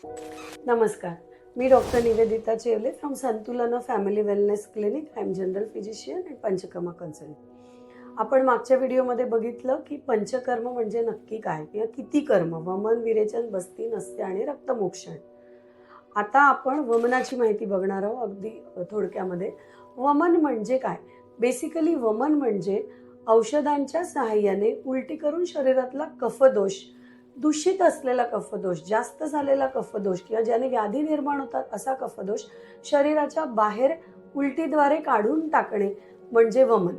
नमस्कार, मी doctor Nivedita Chevle from Santulan family wellness clinic. I am general physician and Panchakarma consultant. आपण मागच्या व्हिडिओमध्ये बघितलं की पंचकर्म म्हणजे नक्की काय किंवा किती कर्म, वमन, विरेचन, बस्ती, नस्त्य आणि रक्तमोक्षण. आता आपण वमनाची माहिती बघणार आहोत अगदी थोडक्यामध्ये. वमन म्हणजे काय? बेसिकली वमन म्हणजे औषधांच्या सहाय्याने उलटी करून शरीरातला कफदोष, दूषित असलेला कफदोष, जास्त झालेला कफदोष किंवा ज्याने व्याधी निर्माण होतात असा कफदोष शरीराच्या बाहेर उलटीद्वारे काढून टाकणे म्हणजे वमन.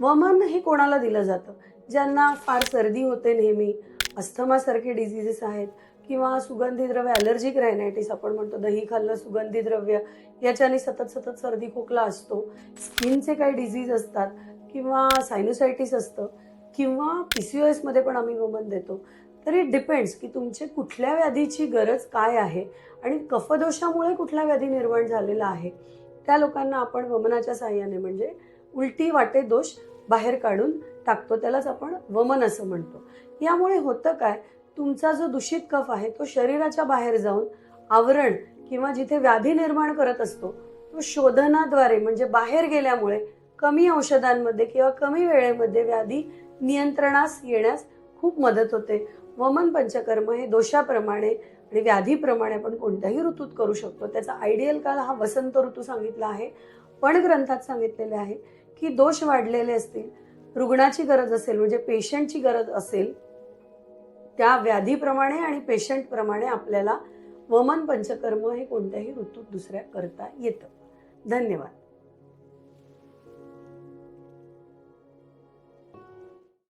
वमन हे कोणाला दिलं जातं? ज्यांना फार सर्दी होते नेहमी, अस्थमासारखे डिझिजेस आहेत किंवा सुगंधी द्रव्य ॲलर्जिक रायनायटिस आपण म्हणतो, दही खाल्लं सुगंधी द्रव्य याच्याने सतत सतत सर्दी खोकला असतो, स्किनचे काही डिझीज असतात किंवा सायनोसायटिस असतं किंवा PCOS मध्ये पण आम्ही वमन देतो. तर इट डिपेंड्स की तुमचे कुठल्या व्याधीची गरज काय आहे आणि कफदोषामुळे कुठला व्याधी निर्माण झालेला आहे. त्या लोकांना आपण वमनाच्या साहाय्याने म्हणजे उलटी वाटे दोष बाहेर काढून टाकतो, त्यालाच आपण वमन असं म्हणतो. यामुळे होतं काय, तुमचा जो दूषित कफ आहे तो शरीराच्या बाहेर जाऊन आवरण किंवा जिथे व्याधी निर्माण करत असतो तो शोधनाद्वारे म्हणजे बाहेर गेल्यामुळे कमी औषधांमध्ये किंवा कमी वेळेमध्ये व्याधी नियंत्रणास येण्यास खूप मदत होते. वमन पंचकर्म हे दोषाप्रमाणे आणि व्याधीप्रमाणे आपण कोणत्याही ऋतूत करू शकतो. त्याचा आयडियल काळ हा वसंत ऋतू सांगितला आहे, पण ग्रंथात सांगितलेले आहे की दोष वाढलेले असतील, रुग्णाची गरज असेल म्हणजे पेशंटची गरज असेल, त्या व्याधीप्रमाणे आणि पेशंटप्रमाणे आपल्याला वमन पंचकर्म हे कोणत्याही ऋतूत दुसऱ्या करता येतं. धन्यवाद.